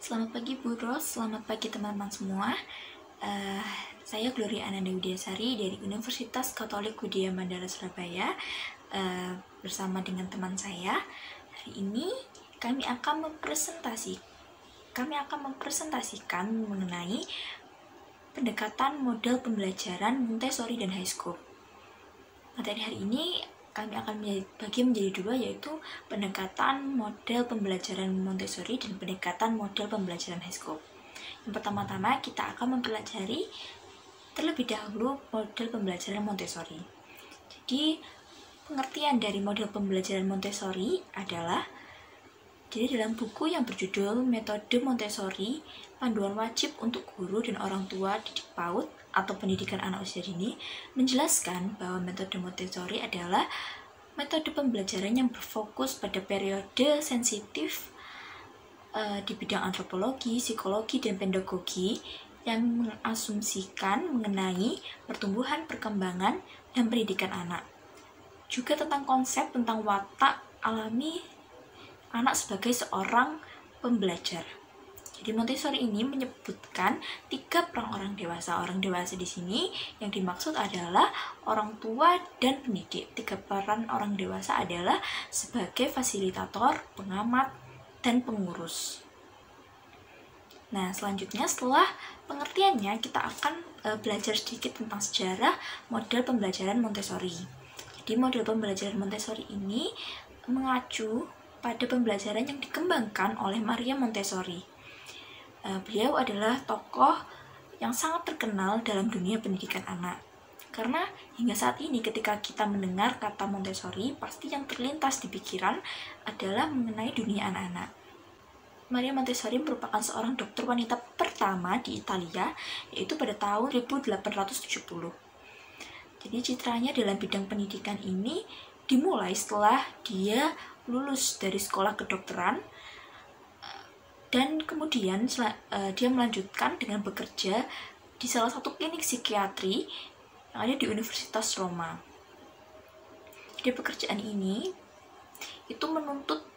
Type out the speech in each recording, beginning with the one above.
Selamat pagi Bu Ros, selamat pagi teman-teman semua. Saya Gloria Ananda Widyasari dari Universitas Katolik Widya Mandala Surabaya, bersama dengan teman saya. Hari ini kami akan mempresentasikan mengenai pendekatan model pembelajaran Montessori dan High School. Materi hari ini kami akan bagi menjadi dua, yaitu pendekatan model pembelajaran Montessori dan pendekatan model pembelajaran High School. Yang pertama-tama kita akan mempelajari terlebih dahulu model pembelajaran Montessori. Jadi pengertian dari model pembelajaran Montessori adalah, jadi dalam buku yang berjudul Metode Montessori, Panduan Wajib untuk Guru dan Orang Tua Didik PAUD atau Pendidikan Anak Usia Dini, menjelaskan bahwa metode Montessori adalah metode pembelajaran yang berfokus pada periode sensitif di bidang antropologi, psikologi, dan pedagogi yang mengasumsikan mengenai pertumbuhan, perkembangan, dan pendidikan anak. Juga tentang konsep tentang watak alami anak sebagai seorang pembelajar. Jadi Montessori ini menyebutkan 3 peran orang dewasa. Orang dewasa di sini yang dimaksud adalah orang tua dan pendidik. 3 peran orang dewasa adalah sebagai fasilitator, pengamat, dan pengurus. Nah, selanjutnya setelah pengertiannya kita akan belajar sedikit tentang sejarah model pembelajaran Montessori. Jadi model pembelajaran Montessori ini mengacu pada pembelajaran yang dikembangkan oleh Maria Montessori. Beliau adalah tokoh yang sangat terkenal dalam dunia pendidikan anak. Karena hingga saat ini ketika kita mendengar kata Montessori, pasti yang terlintas di pikiran adalah mengenai dunia anak-anak. Maria Montessori merupakan seorang dokter wanita pertama di Italia, yaitu pada tahun 1870. Jadi citranya dalam bidang pendidikan ini dimulai setelah dia lulus dari sekolah kedokteran, dan kemudian dia melanjutkan dengan bekerja di salah satu klinik psikiatri yang ada di Universitas Roma. Di pekerjaan ini itu menuntut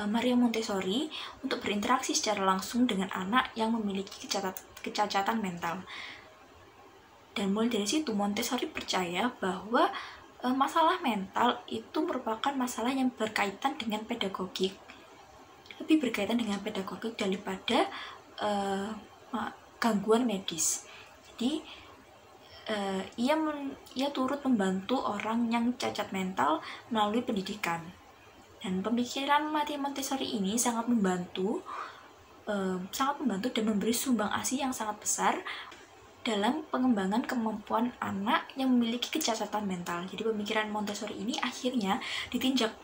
Maria Montessori untuk berinteraksi secara langsung dengan anak yang memiliki kecacatan mental. Dan mulai dari situ Montessori percaya bahwa masalah mental itu merupakan masalah yang berkaitan dengan pedagogik, lebih berkaitan dengan pedagogik daripada gangguan medis. Jadi ia turut membantu orang yang cacat mental melalui pendidikan. Dan pemikiran Maria Montessori ini sangat membantu dan memberi sumbang asi yang sangat besar dalam pengembangan kemampuan anak yang memiliki kecacatan mental. Jadi pemikiran Montessori ini akhirnya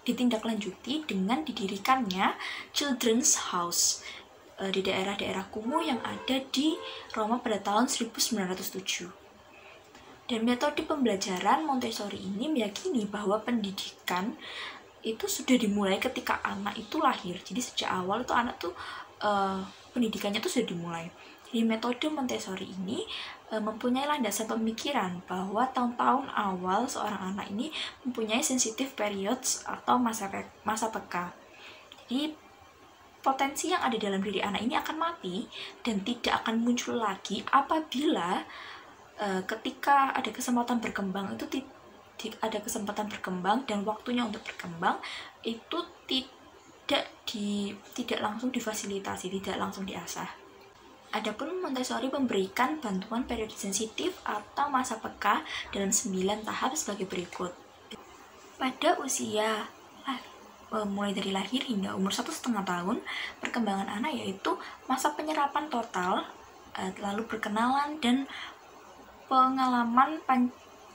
ditindaklanjuti dengan didirikannya Children's House di daerah-daerah kumuh yang ada di Roma pada tahun 1907. Dan metode pembelajaran Montessori ini meyakini bahwa pendidikan itu sudah dimulai ketika anak itu lahir. Jadi sejak awal itu anak tuh pendidikannya tuh sudah dimulai. Jadi metode Montessori ini mempunyai landasan pemikiran bahwa tahun-tahun awal seorang anak ini mempunyai sensitive periods atau masa peka. Jadi potensi yang ada dalam diri anak ini akan mati dan tidak akan muncul lagi apabila ketika ada kesempatan berkembang dan waktunya untuk berkembang itu tidak langsung difasilitasi, tidak langsung diasah. Adapun Montessori memberikan bantuan periode sensitif atau masa peka dalam 9 tahap sebagai berikut. Pada usia mulai dari lahir hingga umur 1,5 tahun, perkembangan anak yaitu masa penyerapan total, lalu perkenalan dan pengalaman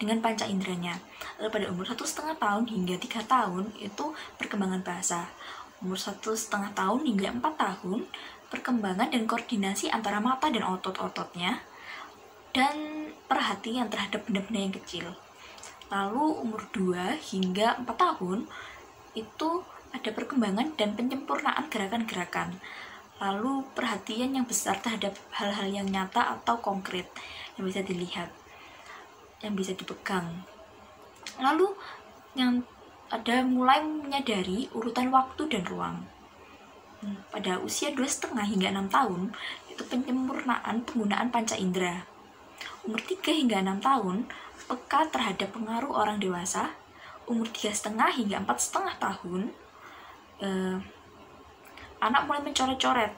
dengan panca inderanya. Lalu pada umur 1,5 tahun hingga 3 tahun itu perkembangan bahasa. Umur 1,5 tahun hingga 4 tahun perkembangan dan koordinasi antara mata dan otot-ototnya, dan perhatian terhadap benda-benda yang kecil. Lalu umur 2 hingga 4 tahun itu ada perkembangan dan penyempurnaan gerakan-gerakan. Lalu perhatian yang besar terhadap hal-hal yang nyata atau konkret yang bisa dilihat, yang bisa dipegang. Lalu yang ada mulai menyadari urutan waktu dan ruang. pada usia 2,5 hingga 6 tahun itu penyempurnaan penggunaan panca indera. Umur 3 hingga 6 tahun peka terhadap pengaruh orang dewasa. Umur 3,5 hingga 4,5 tahun anak mulai mencoret-coret.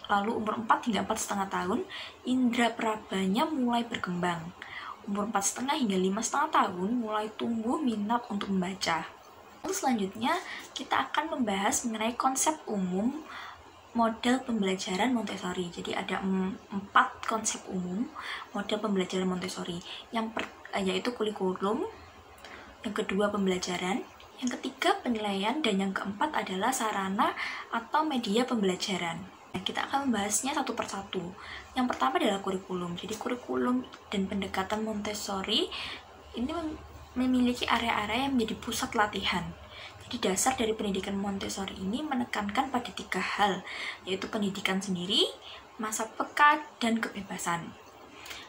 Lalu umur 4 hingga 4,5 tahun indera perabanya mulai berkembang. Umur 4,5 hingga 5,5 tahun mulai tumbuh minat untuk membaca. Lalu selanjutnya kita akan membahas mengenai konsep umum model pembelajaran Montessori. Jadi ada 4 konsep umum model pembelajaran Montessori. Yaitu kurikulum, yang kedua pembelajaran, yang ketiga penilaian, dan yang keempat adalah sarana atau media pembelajaran. Nah, kita akan membahasnya satu persatu. Yang pertama adalah kurikulum. Jadi kurikulum dan pendekatan Montessori ini memiliki area-area yang menjadi pusat latihan. Jadi dasar dari pendidikan Montessori ini menekankan pada 3 hal, yaitu pendidikan sendiri, masa peka, dan kebebasan.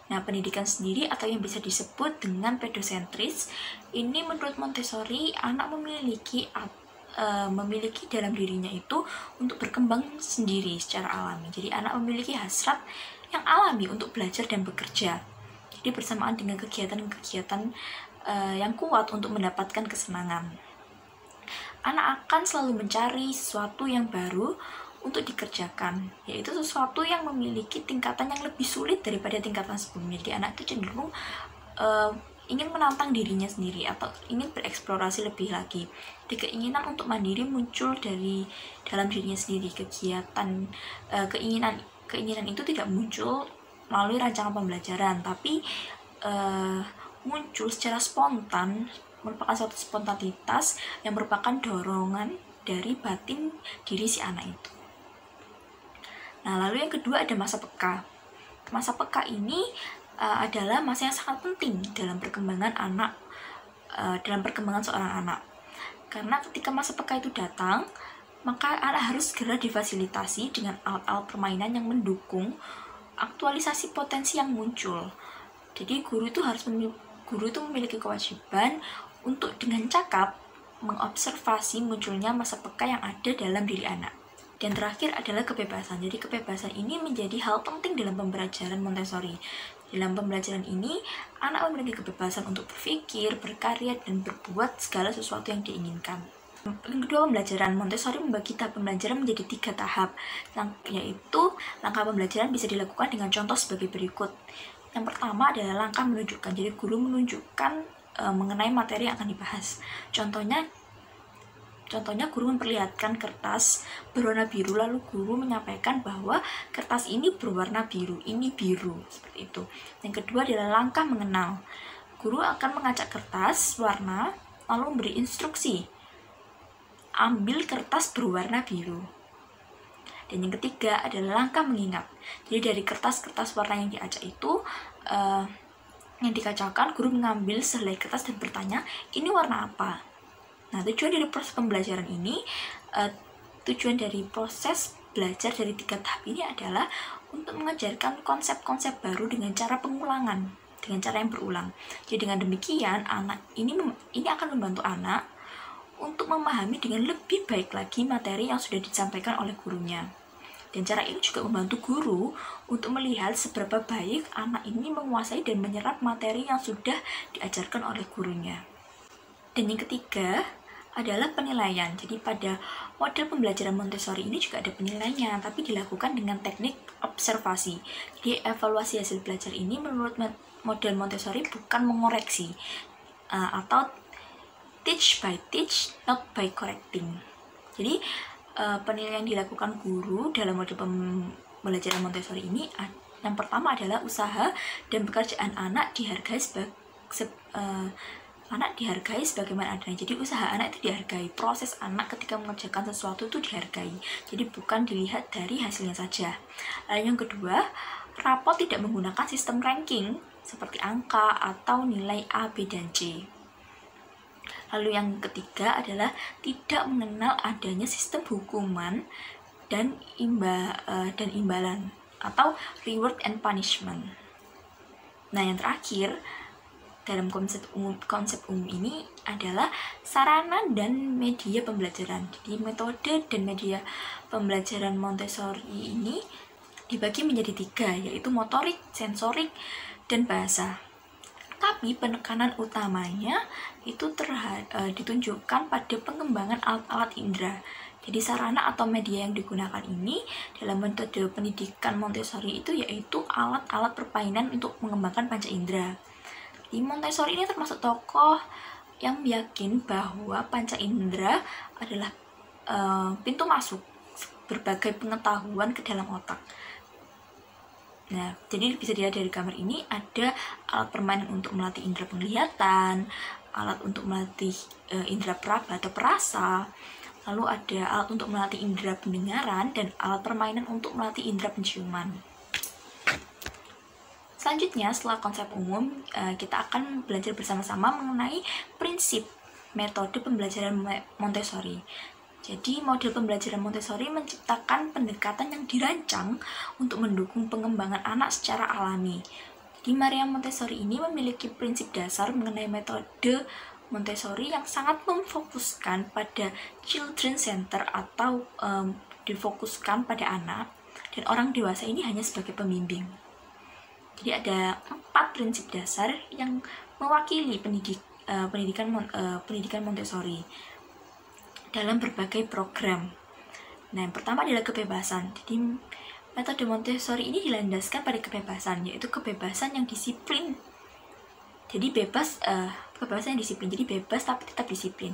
Nah, pendidikan sendiri atau yang bisa disebut dengan pedosentris, ini menurut Montessori anak memiliki dalam dirinya itu untuk berkembang sendiri secara alami. Jadi anak memiliki hasrat yang alami untuk belajar dan bekerja. Jadi bersamaan dengan kegiatan-kegiatan yang kuat untuk mendapatkan kesenangan. Anak akan selalu mencari sesuatu yang baru untuk dikerjakan, yaitu sesuatu yang memiliki tingkatan yang lebih sulit daripada tingkatan sebelumnya. Jadi anak itu cenderung ingin menantang dirinya sendiri atau ingin bereksplorasi lebih lagi. Jadi keinginan untuk mandiri muncul dari dalam dirinya sendiri. Keinginan itu tidak muncul melalui rancangan pembelajaran, tapi muncul secara spontan, merupakan suatu spontanitas yang merupakan dorongan dari batin diri si anak itu. Nah, lalu yang kedua ada masa peka. Masa peka ini adalah masa yang sangat penting dalam perkembangan seorang anak. Karena ketika masa peka itu datang, maka anak harus segera difasilitasi dengan alat-alat permainan yang mendukung aktualisasi potensi yang muncul. Jadi guru itu memiliki kewajiban untuk dengan cakap mengobservasi munculnya masa peka yang ada dalam diri anak. Dan terakhir adalah kebebasan. Jadi kebebasan ini menjadi hal penting dalam pembelajaran Montessori. Dalam pembelajaran ini, anak memiliki kebebasan untuk berpikir, berkarya, dan berbuat segala sesuatu yang diinginkan. Yang kedua, pembelajaran Montessori membagi tahap pembelajaran menjadi 3 tahap, yaitu langkah pembelajaran bisa dilakukan dengan contoh sebagai berikut. Yang pertama adalah langkah menunjukkan. Jadi guru menunjukkan mengenai materi yang akan dibahas. Contohnya guru memperlihatkan kertas berwarna biru, lalu guru menyampaikan bahwa kertas ini berwarna biru, ini biru, seperti itu. Yang kedua adalah langkah mengenal. Guru akan mengacak kertas warna, lalu memberi instruksi, ambil kertas berwarna biru. Dan yang ketiga adalah langkah mengingat. Jadi dari kertas-kertas warna yang diacak itu, yang dikacaukan, guru mengambil sehelai kertas dan bertanya, ini warna apa? Nah, tujuan dari proses pembelajaran ini, tujuan dari proses belajar dari 3 tahap ini adalah untuk mengajarkan konsep-konsep baru dengan cara pengulangan, dengan cara yang berulang. Jadi dengan demikian, anak ini akan membantu anak untuk memahami dengan lebih baik lagi materi yang sudah disampaikan oleh gurunya. Dan cara ini juga membantu guru untuk melihat seberapa baik anak ini menguasai dan menyerap materi yang sudah diajarkan oleh gurunya. Dan yang ketiga adalah penilaian. Jadi pada model pembelajaran Montessori ini juga ada penilaian, tapi dilakukan dengan teknik observasi. Jadi evaluasi hasil belajar ini menurut model Montessori bukan mengoreksi, atau teach by teach, not by correcting. Jadi penilaian yang dilakukan guru dalam model pembelajaran Montessori ini, yang pertama adalah usaha dan pekerjaan anak dihargai sebagaimana adanya. Jadi usaha anak itu dihargai, proses anak ketika mengerjakan sesuatu itu dihargai. Jadi bukan dilihat dari hasilnya saja. Lalu yang kedua, rapot tidak menggunakan sistem ranking seperti angka atau nilai A, B, dan C. Lalu yang ketiga adalah tidak mengenal adanya sistem hukuman dan imbalan atau reward and punishment. Nah, yang terakhir dalam konsep umum ini adalah sarana dan media pembelajaran. Jadi metode dan media pembelajaran Montessori ini dibagi menjadi 3, yaitu motorik, sensorik, dan bahasa. Tapi penekanan utamanya itu ditunjukkan pada pengembangan alat-alat indera. Jadi sarana atau media yang digunakan ini dalam metode pendidikan Montessori itu yaitu alat-alat permainan untuk mengembangkan panca indera. Di Montessori ini termasuk tokoh yang yakin bahwa panca indera adalah pintu masuk berbagai pengetahuan ke dalam otak. Nah, jadi bisa dilihat dari gambar ini ada alat permainan untuk melatih indera penglihatan, alat untuk melatih indera peraba atau perasa, lalu ada alat untuk melatih indera pendengaran, dan alat permainan untuk melatih indera penciuman. Selanjutnya, setelah konsep umum, kita akan belajar bersama-sama mengenai prinsip metode pembelajaran Montessori. Jadi, model pembelajaran Montessori menciptakan pendekatan yang dirancang untuk mendukung pengembangan anak secara alami. Jadi, Maria Montessori ini memiliki prinsip dasar mengenai metode Montessori yang sangat memfokuskan pada children center atau difokuskan pada anak, dan orang dewasa ini hanya sebagai pembimbing. Jadi ada 4 prinsip dasar yang mewakili pendidikan Montessori dalam berbagai program. Nah, yang pertama adalah kebebasan. Jadi metode Montessori ini dilandaskan pada kebebasan, yaitu kebebasan yang disiplin. Jadi kebebasan yang disiplin. Jadi bebas tapi tetap disiplin.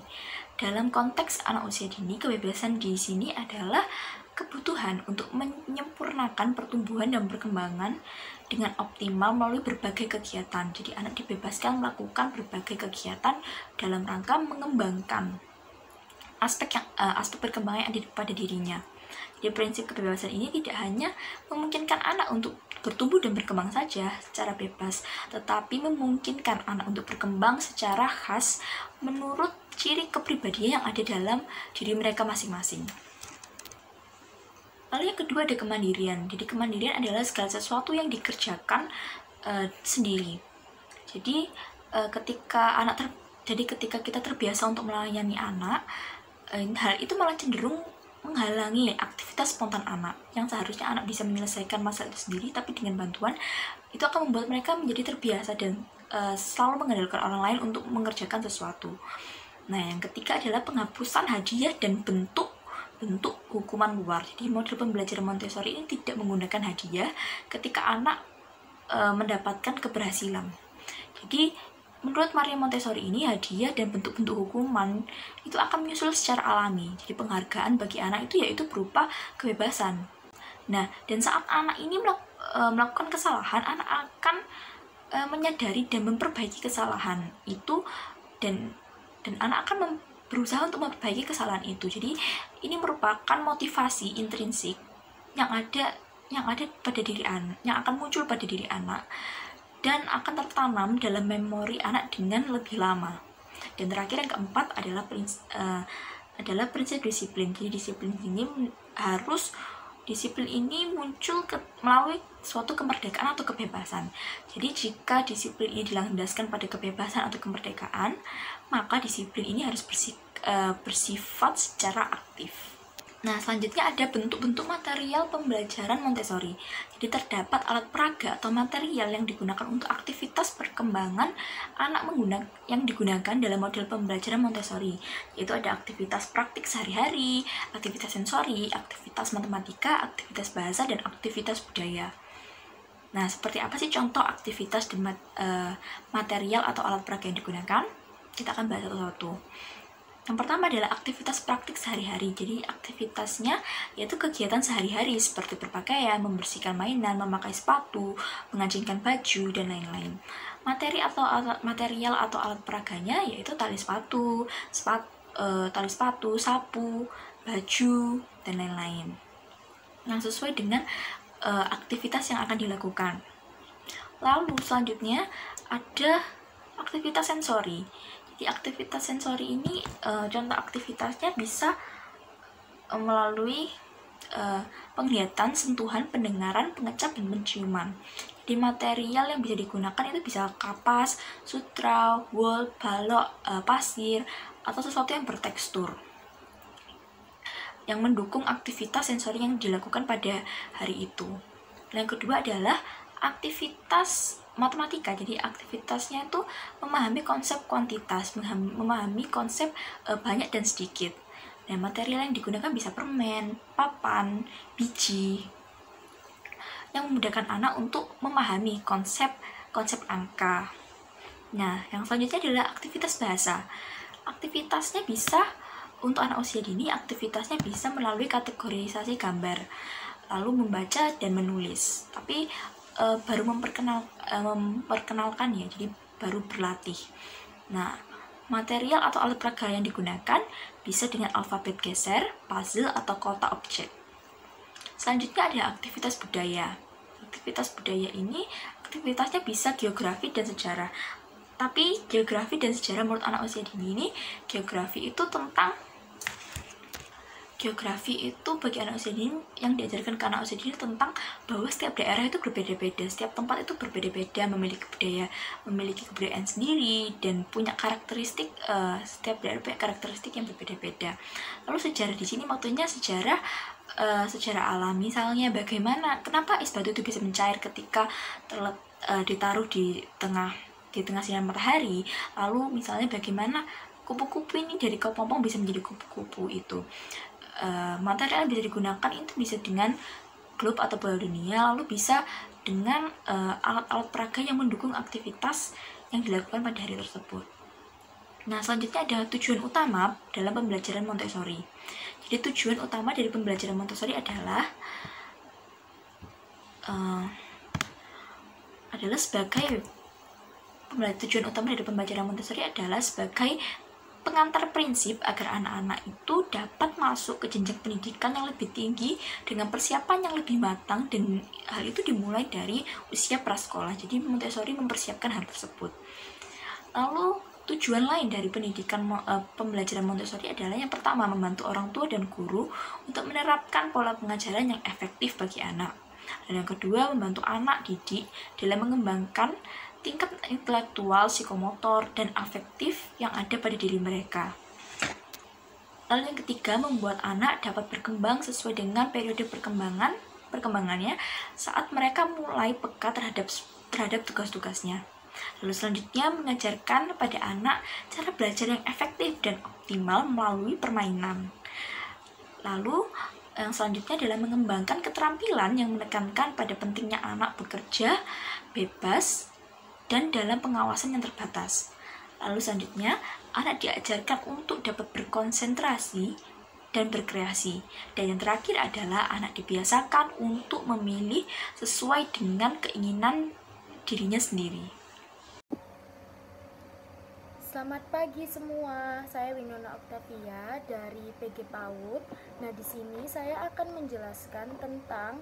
Dalam konteks anak usia dini, kebebasan di sini adalah kebutuhan untuk menyempurnakan pertumbuhan dan perkembangan dengan optimal melalui berbagai kegiatan. Jadi anak dibebaskan melakukan berbagai kegiatan dalam rangka mengembangkan aspek perkembangan yang ada pada dirinya. Jadi prinsip kebebasan ini tidak hanya memungkinkan anak untuk bertumbuh dan berkembang saja secara bebas, tetapi memungkinkan anak untuk berkembang secara khas menurut ciri kepribadian yang ada dalam diri mereka masing-masing. Lalu yang kedua ada kemandirian. Jadi kemandirian adalah segala sesuatu yang dikerjakan sendiri. Jadi ketika kita terbiasa untuk melayani anak, hal itu malah cenderung menghalangi aktivitas spontan anak yang seharusnya anak bisa menyelesaikan masalah itu sendiri, tapi dengan bantuan itu akan membuat mereka menjadi terbiasa dan selalu mengandalkan orang lain untuk mengerjakan sesuatu. Nah, yang ketiga adalah penghapusan hadiah dan bentuk hukuman luar. Jadi model pembelajaran Montessori ini tidak menggunakan hadiah ketika anak mendapatkan keberhasilan. Jadi menurut Maria Montessori ini, hadiah dan bentuk-bentuk hukuman itu akan menyusul secara alami. Jadi penghargaan bagi anak itu yaitu berupa kebebasan. Nah, dan saat anak ini melakukan kesalahan, anak akan menyadari dan memperbaiki kesalahan itu, dan anak akan berusaha untuk memperbaiki kesalahan itu. Jadi ini merupakan motivasi intrinsik yang ada pada diri anak, yang akan muncul pada diri anak dan akan tertanam dalam memori anak dengan lebih lama. Dan terakhir yang keempat adalah prinsip disiplin. Jadi disiplin ini muncul melalui suatu kemerdekaan atau kebebasan. Jadi jika disiplin ini dilandaskan pada kebebasan atau kemerdekaan, maka disiplin ini harus bersifat secara aktif. Nah, selanjutnya ada bentuk-bentuk material pembelajaran Montessori. Jadi terdapat alat peraga atau material yang digunakan untuk aktivitas perkembangan anak yang digunakan dalam model pembelajaran Montessori. Yaitu ada aktivitas praktik sehari-hari, aktivitas sensori, aktivitas matematika, aktivitas bahasa, dan aktivitas budaya. Nah, seperti apa sih contoh aktivitas dan material atau alat peraga yang digunakan? Kita akan bahas satu-satu. Yang pertama adalah aktivitas praktik sehari-hari. Jadi aktivitasnya yaitu kegiatan sehari-hari seperti berpakaian, membersihkan mainan, memakai sepatu, mengancingkan baju, dan lain-lain. Material atau alat peraganya yaitu tali sepatu, sapu, baju, dan lain-lain. Yang sesuai dengan aktivitas yang akan dilakukan. Lalu selanjutnya ada aktivitas sensori. Di aktivitas sensori ini, contoh aktivitasnya bisa melalui penglihatan, sentuhan, pendengaran, pengecap, dan penciuman. Di material yang bisa digunakan itu bisa kapas, sutra, wool, balok, pasir, atau sesuatu yang bertekstur yang mendukung aktivitas sensori yang dilakukan pada hari itu. Yang kedua adalah aktivitas matematika. Jadi aktivitasnya itu memahami konsep kuantitas, memahami konsep banyak dan sedikit. Nah, material yang digunakan bisa permen, papan, biji, yang memudahkan anak untuk memahami konsep angka. Nah, yang selanjutnya adalah aktivitas bahasa. Aktivitasnya bisa, untuk anak usia dini, aktivitasnya bisa melalui kategorisasi gambar, lalu membaca dan menulis. Tapi baru memperkenalkan ya, jadi baru berlatih. Nah, material atau alat peraga yang digunakan bisa dengan alfabet geser, puzzle, atau kotak objek. Selanjutnya ada aktivitas budaya. Aktivitas budaya ini aktivitasnya bisa geografi dan sejarah. Tapi geografi dan sejarah menurut anak usia dini ini, geografi itu bagi anak usia dini yang diajarkan ke anak usia dini tentang bahwa setiap daerah itu berbeda-beda, setiap tempat itu berbeda-beda, memiliki kebudayaan sendiri dan punya karakteristik, setiap daerah punya karakteristik yang berbeda-beda. Lalu sejarah di sini maksudnya sejarah alam, misalnya kenapa es batu itu bisa mencair ketika ditaruh di tengah sinar matahari, lalu misalnya bagaimana kupu-kupu ini dari kepompong bisa menjadi kupu-kupu itu. Material yang bisa digunakan itu bisa dengan globe atau bola dunia, lalu bisa dengan alat-alat peraga yang mendukung aktivitas yang dilakukan pada hari tersebut. Nah, selanjutnya ada tujuan utama dalam pembelajaran Montessori. Jadi tujuan utama dari pembelajaran Montessori adalah tujuan utama dari pembelajaran Montessori adalah sebagai pengantar prinsip agar anak-anak itu dapat masuk ke jenjang pendidikan yang lebih tinggi dengan persiapan yang lebih matang, dan hal itu dimulai dari usia prasekolah. Jadi Montessori mempersiapkan hal tersebut. Lalu tujuan lain dari pembelajaran Montessori adalah yang pertama, membantu orang tua dan guru untuk menerapkan pola pengajaran yang efektif bagi anak. Dan yang kedua, membantu anak didik dalam mengembangkan tingkat intelektual, psikomotor, dan afektif yang ada pada diri mereka. Lalu yang ketiga, membuat anak dapat berkembang sesuai dengan periode perkembangannya saat mereka mulai peka terhadap tugas-tugasnya. Lalu selanjutnya, mengajarkan pada anak cara belajar yang efektif dan optimal melalui permainan. Lalu yang selanjutnya adalah mengembangkan keterampilan yang menekankan pada pentingnya anak bekerja bebas dan dalam pengawasan yang terbatas. Lalu selanjutnya, anak diajarkan untuk dapat berkonsentrasi dan berkreasi. Dan yang terakhir adalah anak dibiasakan untuk memilih sesuai dengan keinginan dirinya sendiri. Selamat pagi semua, saya Winona Octavia dari PG PAUD. Nah, di sini saya akan menjelaskan tentang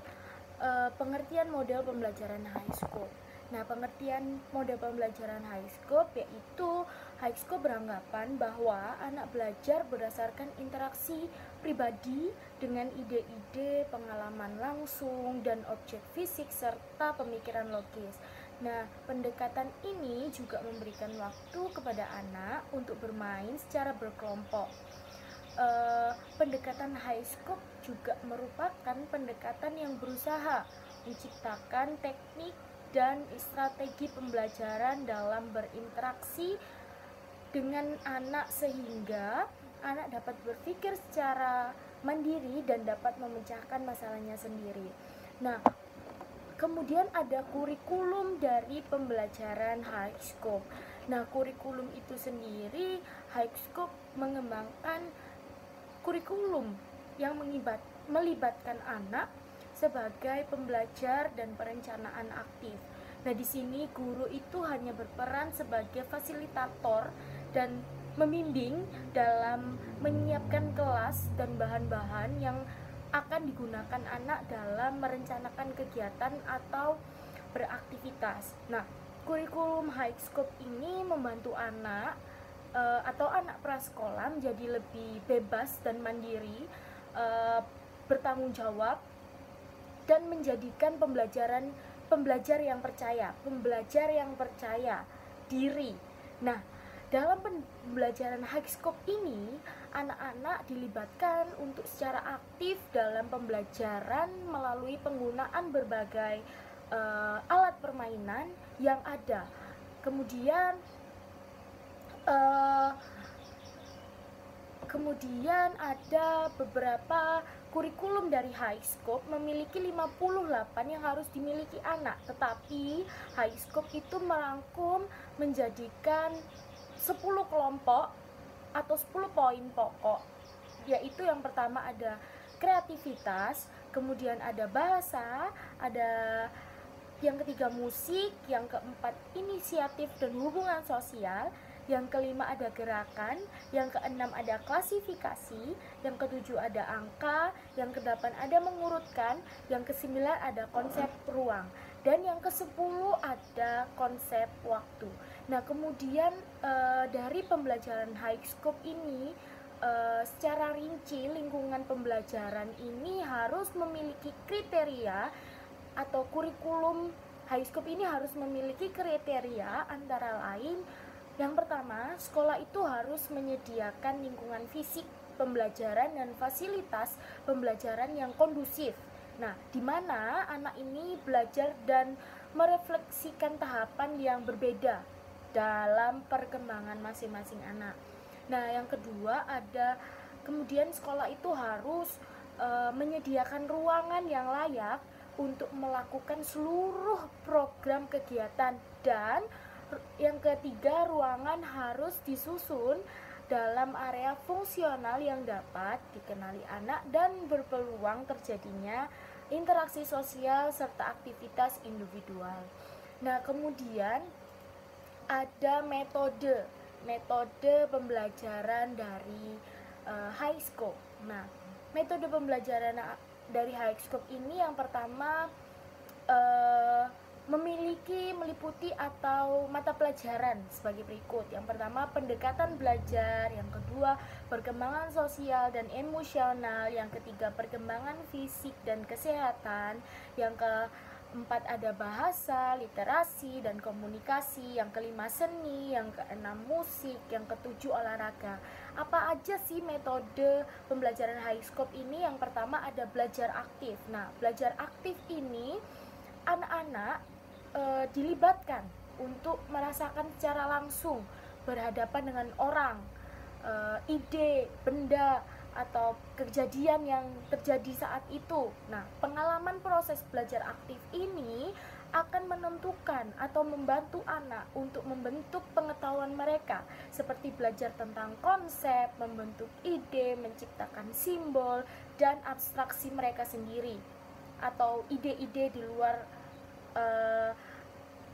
pengertian model pembelajaran high scope. Nah, pengertian model pembelajaran high scope yaitu high scope beranggapan bahwa anak belajar berdasarkan interaksi pribadi dengan ide-ide, pengalaman langsung, dan objek fisik serta pemikiran logis. Nah, pendekatan ini juga memberikan waktu kepada anak untuk bermain secara berkelompok. Pendekatan high scope juga merupakan pendekatan yang berusaha menciptakan teknik dan strategi pembelajaran dalam berinteraksi dengan anak sehingga anak dapat berpikir secara mandiri dan dapat memecahkan masalahnya sendiri. Nah, kemudian ada kurikulum dari pembelajaran high scope. Nah, kurikulum itu sendiri, high scope mengembangkan kurikulum yang melibatkan anak sebagai pembelajar dan perencanaan aktif. Nah, di sini guru itu hanya berperan sebagai fasilitator dan membimbing dalam menyiapkan kelas dan bahan-bahan yang akan digunakan anak dalam merencanakan kegiatan atau beraktivitas. Nah, kurikulum high scope ini membantu anak atau anak prasekolah menjadi lebih bebas dan mandiri bertanggung jawab, dan menjadikan pembelajar yang percaya diri. Nah, dalam pembelajaran high scope ini, anak-anak dilibatkan untuk secara aktif dalam pembelajaran melalui penggunaan berbagai alat permainan yang ada. Kemudian ada beberapa kurikulum dari high scope memiliki 58 yang harus dimiliki anak, tetapi high scope itu merangkum menjadikan 10 kelompok atau 10 poin pokok, yaitu yang pertama ada kreativitas, kemudian ada bahasa, ada yang ketiga musik, yang keempat inisiatif dan hubungan sosial, yang kelima ada gerakan, yang keenam ada klasifikasi, yang ketujuh ada angka, yang kedelapan ada mengurutkan, yang kesembilan ada konsep ruang, dan yang kesepuluh ada konsep waktu. Nah, kemudian dari pembelajaran high scope ini, secara rinci lingkungan pembelajaran ini harus memiliki kriteria, atau kurikulum high scope ini harus memiliki kriteria antara lain. Yang pertama, sekolah itu harus menyediakan lingkungan fisik pembelajaran dan fasilitas pembelajaran yang kondusif. Nah, di mana anak ini belajar dan merefleksikan tahapan yang berbeda dalam perkembangan masing-masing anak. Nah, yang kedua kemudian sekolah itu harus menyediakan ruangan yang layak untuk melakukan seluruh program kegiatan, dan yang ketiga, ruangan harus disusun dalam area fungsional yang dapat dikenali anak dan berpeluang terjadinya interaksi sosial serta aktivitas individual. Nah, kemudian ada metode pembelajaran dari high scope. Nah, metode pembelajaran dari high scope ini yang pertama meliputi atau mata pelajaran sebagai berikut. Yang pertama, pendekatan belajar. Yang kedua, perkembangan sosial dan emosional. Yang ketiga, perkembangan fisik dan kesehatan. Yang keempat, ada bahasa, literasi, dan komunikasi. Yang kelima, seni. Yang keenam, musik. Yang ketujuh, olahraga. Apa aja sih metode pembelajaran high scope ini? Yang pertama, ada belajar aktif. Nah, belajar aktif ini anak-anak dilibatkan untuk merasakan secara langsung berhadapan dengan orang, ide, benda, atau kejadian yang terjadi saat itu. Nah, pengalaman proses belajar aktif ini akan menentukan atau membantu anak untuk membentuk pengetahuan mereka, seperti belajar tentang konsep, membentuk ide, menciptakan simbol, dan abstraksi mereka sendiri, atau ide-ide di luar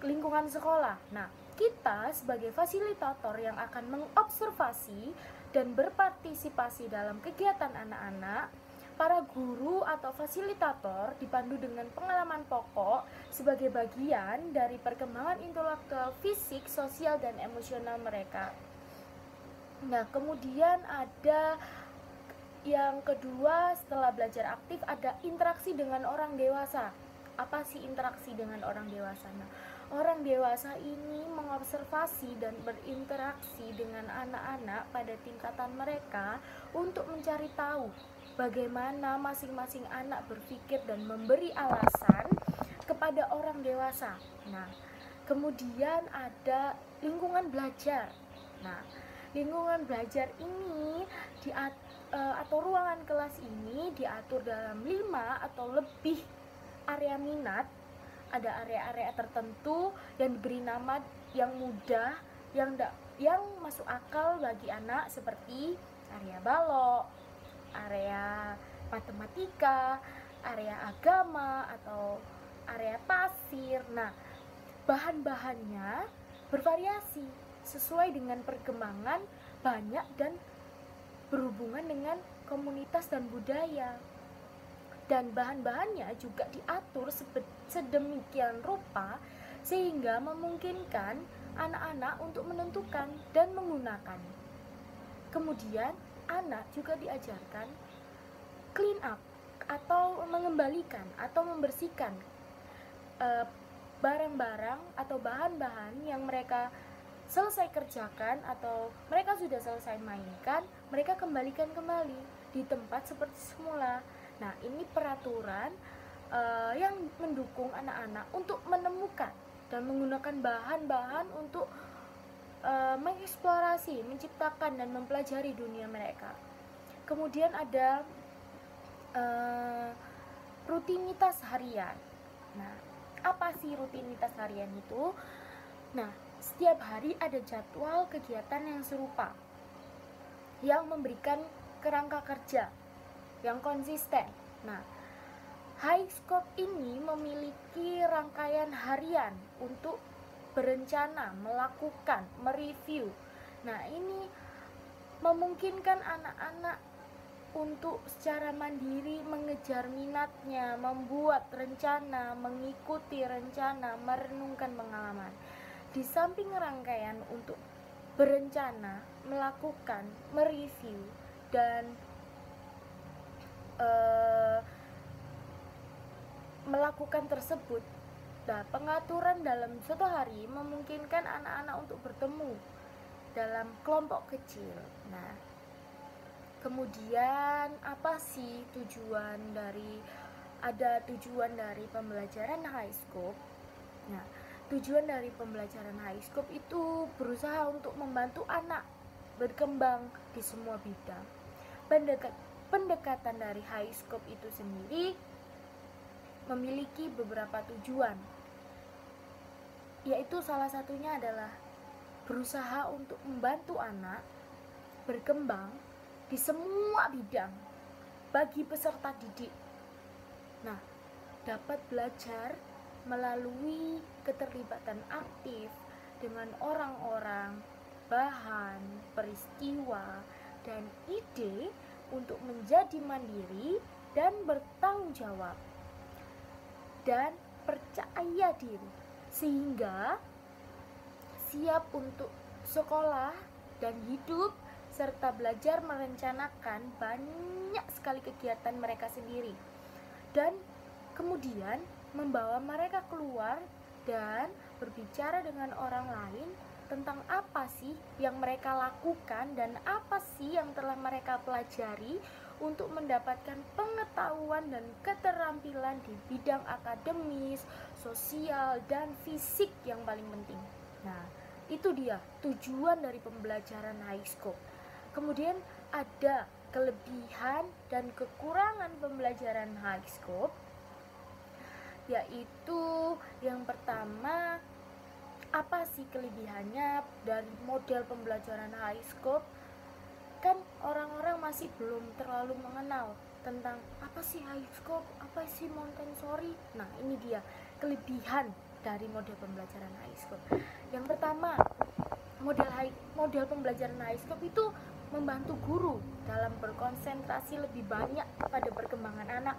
lingkungan sekolah. Nah, kita sebagai fasilitator yang akan mengobservasi dan berpartisipasi dalam kegiatan anak-anak, para guru atau fasilitator dipandu dengan pengalaman pokok sebagai bagian dari perkembangan intelektual, fisik, sosial, dan emosional mereka. Nah, kemudian ada yang kedua, setelah belajar aktif ada interaksi dengan orang dewasa. Apa sih interaksi dengan orang dewasa? Nah, orang dewasa ini mengobservasi dan berinteraksi dengan anak-anak pada tingkatan mereka untuk mencari tahu bagaimana masing-masing anak berpikir dan memberi alasan kepada orang dewasa. Nah, kemudian ada lingkungan belajar. Nah, lingkungan belajar ini atau ruangan kelas ini diatur dalam 5 atau lebih area minat. Ada area-area tertentu yang diberi nama yang mudah, yang masuk akal bagi anak, seperti area balok, area matematika, area agama, atau area pasir. Nah, bahan-bahannya bervariasi sesuai dengan perkembangan banyak dan berhubungan dengan komunitas dan budaya. Dan bahan-bahannya juga diatur sedemikian rupa sehingga memungkinkan anak-anak untuk menentukan dan menggunakannya. Kemudian anak juga diajarkan clean up atau mengembalikan atau membersihkan barang-barang atau bahan-bahan yang mereka selesai kerjakan atau mereka sudah selesai mainkan, mereka kembalikan kembali di tempat seperti semula. Nah, ini peraturan yang mendukung anak-anak untuk menemukan dan menggunakan bahan-bahan untuk mengeksplorasi, menciptakan dan mempelajari dunia mereka. Kemudian ada rutinitas harian. Nah, apa sih rutinitas harian itu? Nah, setiap hari ada jadwal kegiatan yang serupa yang memberikan kerangka kerja yang konsisten. Nah, High Scope ini memiliki rangkaian harian untuk berencana, melakukan, mereview. Nah, ini memungkinkan anak-anak untuk secara mandiri mengejar minatnya, membuat rencana, mengikuti rencana, merenungkan pengalaman. Di samping rangkaian untuk berencana, melakukan, mereview, dan melakukan tersebut, nah, pengaturan dalam suatu hari memungkinkan anak-anak untuk bertemu dalam kelompok kecil. Nah, kemudian apa sih tujuan dari pembelajaran High Scope? Nah, tujuan dari pembelajaran High Scope itu berusaha untuk membantu anak berkembang di semua bidang. Pendekatan dari High Scope itu sendiri memiliki beberapa tujuan, yaitu salah satunya adalah berusaha untuk membantu anak berkembang di semua bidang bagi peserta didik. Nah, dapat belajar melalui keterlibatan aktif dengan orang-orang, bahan, peristiwa, dan ide untuk menjadi mandiri dan bertanggung jawab dan percaya diri, sehingga siap untuk sekolah dan hidup serta belajar merencanakan banyak sekali kegiatan mereka sendiri, dan kemudian membawa mereka keluar dan berbicara dengan orang lain tentang apa sih yang mereka lakukan dan apa sih yang telah mereka pelajari untuk mendapatkan pengetahuan dan keterampilan di bidang akademis, sosial, dan fisik yang paling penting. Nah, itu dia tujuan dari pembelajaran High Scope. Kemudian ada kelebihan dan kekurangan pembelajaran High Scope, yaitu yang pertama, apa sih kelebihannya dari model pembelajaran High Scope? Kan orang-orang masih belum terlalu mengenal tentang apa sih High Scope, apa sih Montessori. Nah, ini dia kelebihan dari model pembelajaran High Scope. Yang pertama, model pembelajaran High Scope itu membantu guru dalam berkonsentrasi lebih banyak pada perkembangan anak,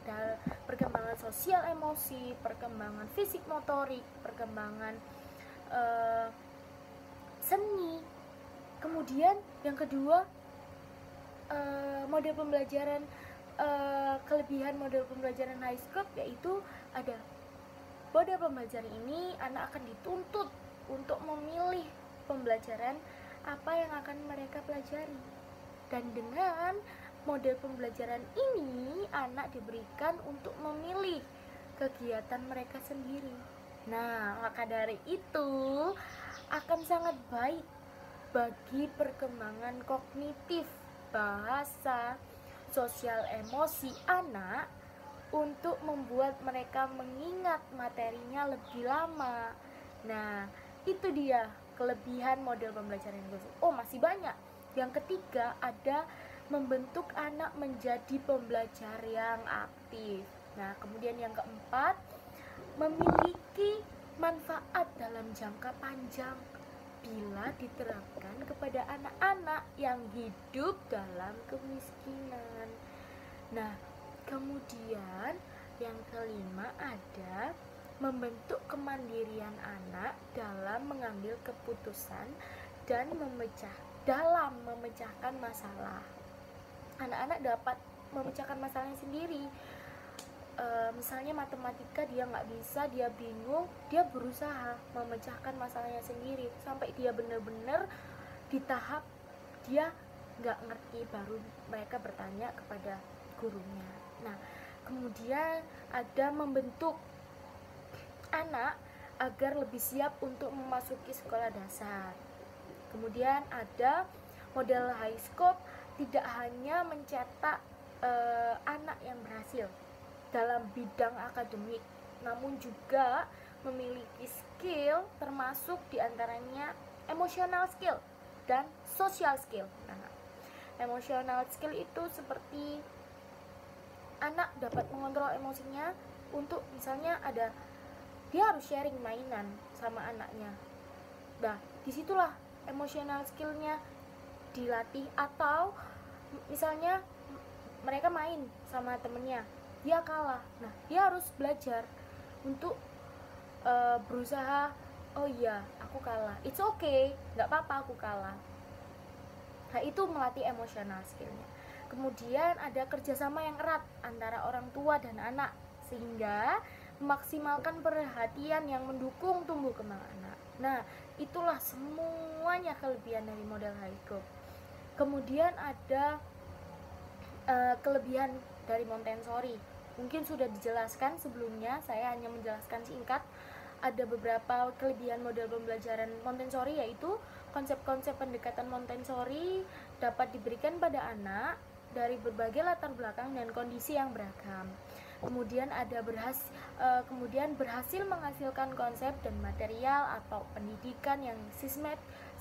dalam perkembangan sosial emosi, perkembangan fisik motorik, perkembangan seni. Kemudian yang kedua, model pembelajaran kelebihan model pembelajaran High Scope yaitu ada model pembelajaran ini anak akan dituntut untuk memilih pembelajaran apa yang akan mereka pelajari, dan dengan model pembelajaran ini anak diberikan untuk memilih kegiatan mereka sendiri. Nah, maka dari itu akan sangat baik bagi perkembangan kognitif, bahasa, sosial emosi anak untuk membuat mereka mengingat materinya lebih lama. Nah, itu dia kelebihan model pembelajaran itu. Oh, masih banyak. Yang ketiga ada membentuk anak menjadi pembelajar yang aktif. Nah, kemudian yang keempat, memiliki manfaat dalam jangka panjang bila diterapkan kepada anak-anak yang hidup dalam kemiskinan. Nah, kemudian yang kelima ada membentuk kemandirian anak dalam mengambil keputusan dan memecahkan masalah. Anak-anak dapat memecahkan masalahnya sendiri. Misalnya matematika dia nggak bisa, dia bingung, dia berusaha memecahkan masalahnya sendiri sampai dia benar-benar di tahap dia nggak ngerti, baru mereka bertanya kepada gurunya. Nah, kemudian ada membentuk anak agar lebih siap untuk memasuki sekolah dasar. Kemudian ada model high scope, tidak hanya mencetak anak yang berhasil dalam bidang akademik, namun juga memiliki skill, termasuk diantaranya emotional skill dan social skill. Nah, emotional skill itu seperti anak dapat mengontrol emosinya untuk misalnya ada dia harus sharing mainan sama anaknya. Nah, disitulah emotional skillnya dilatih. Atau misalnya mereka main sama temennya, dia kalah, nah dia harus belajar untuk berusaha, oh iya aku kalah, it's okay, nggak apa-apa aku kalah. Nah, itu melatih emotional skillnya. Kemudian ada kerjasama yang erat antara orang tua dan anak, sehingga memaksimalkan perhatian yang mendukung tumbuh kembang anak. Nah, itulah semuanya kelebihan dari model high scope. Kemudian ada kelebihan dari Montessori. Mungkin sudah dijelaskan sebelumnya, saya hanya menjelaskan singkat. Ada beberapa kelebihan model pembelajaran Montessori, yaitu konsep-konsep pendekatan Montessori dapat diberikan pada anak dari berbagai latar belakang dan kondisi yang beragam. Kemudian kemudian berhasil menghasilkan konsep dan material atau pendidikan yang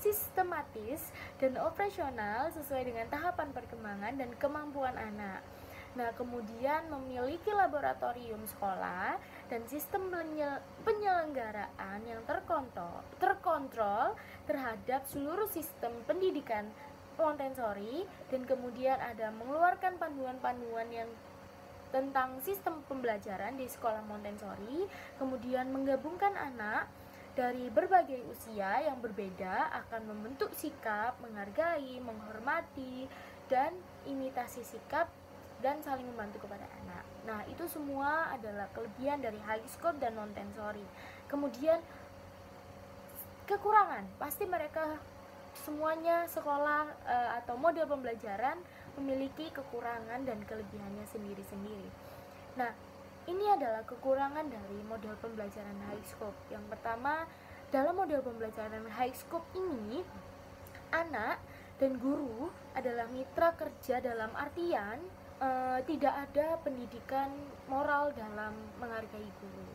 sistematis dan operasional sesuai dengan tahapan perkembangan dan kemampuan anak. Nah, kemudian memiliki laboratorium sekolah dan sistem penyelenggaraan yang terkontrol terhadap seluruh sistem pendidikan Montessori, dan kemudian ada mengeluarkan panduan-panduan yang tentang sistem pembelajaran di sekolah Montessori, kemudian menggabungkan anak dari berbagai usia yang berbeda akan membentuk sikap menghargai, menghormati, dan imitasi sikap dan saling membantu kepada anak. Nah, itu semua adalah kelebihan dari high scope dan Montessori. Kemudian kekurangan, pasti mereka semuanya sekolah atau model pembelajaran memiliki kekurangan dan kelebihannya sendiri-sendiri. Nah, ini adalah kekurangan dari model pembelajaran high scope. Yang pertama, dalam model pembelajaran high scope ini, anak dan guru adalah mitra kerja dalam artian tidak ada pendidikan moral dalam menghargai guru.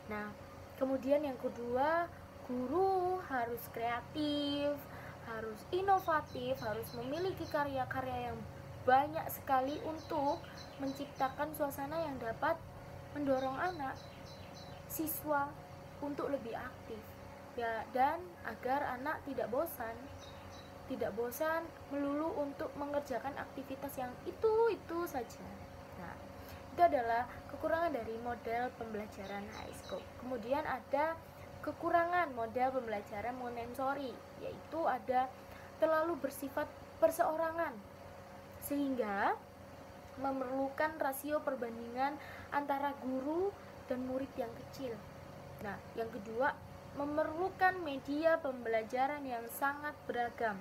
Nah, kemudian yang kedua, guru harus kreatif, harus inovatif, harus memiliki karya-karya yang banyak sekali untuk menciptakan suasana yang dapat mendorong anak, siswa untuk lebih aktif, ya, dan agar anak tidak bosan melulu untuk mengerjakan aktivitas yang itu saja. Nah, itu adalah kekurangan dari model pembelajaran high scope. Kemudian ada kekurangan model pembelajaran Montessori, yaitu ada terlalu bersifat perseorangan sehingga memerlukan rasio perbandingan antara guru dan murid yang kecil. Nah, yang kedua, memerlukan media pembelajaran yang sangat beragam,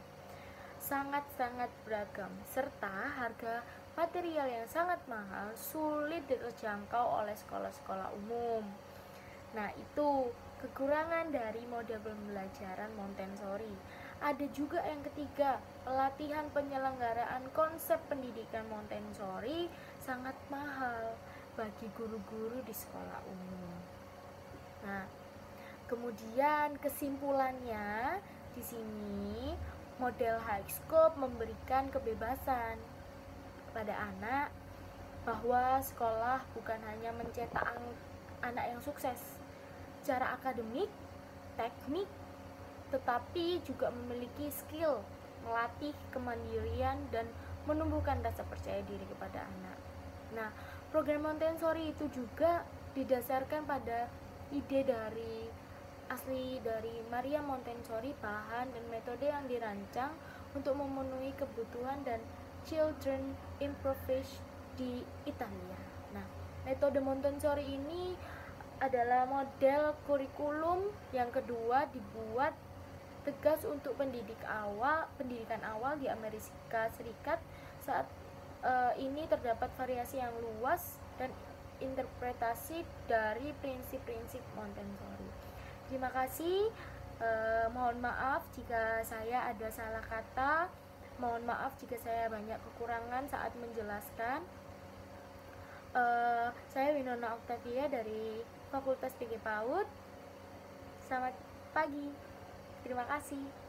sangat-sangat beragam, serta harga material yang sangat mahal, sulit terjangkau oleh sekolah-sekolah umum. Nah, itu kekurangan dari model pembelajaran Montessori. Ada juga yang ketiga, pelatihan penyelenggaraan konsep pendidikan Montessori sangat mahal bagi guru-guru di sekolah umum. Nah, kemudian kesimpulannya di sini, model high scope memberikan kebebasan kepada anak bahwa sekolah bukan hanya mencetak anak yang sukses secara akademik, teknik, tetapi juga memiliki skill, melatih kemandirian dan menumbuhkan rasa percaya diri kepada anak. Nah, program Montessori itu juga didasarkan pada ide asli dari Maria Montessori, bahan dan metode yang dirancang untuk memenuhi kebutuhan dan children improvised di Italia. Nah, metode Montessori ini adalah model kurikulum yang kedua dibuat tegas untuk pendidikan awal di Amerika Serikat. Saat ini terdapat variasi yang luas dan interpretasi dari prinsip-prinsip Montessori. Terima kasih. Mohon maaf jika saya ada salah kata. Mohon maaf jika saya banyak kekurangan saat menjelaskan. Saya Winona Octavia dari Fakultas PG PAUD. Selamat pagi. Terima kasih.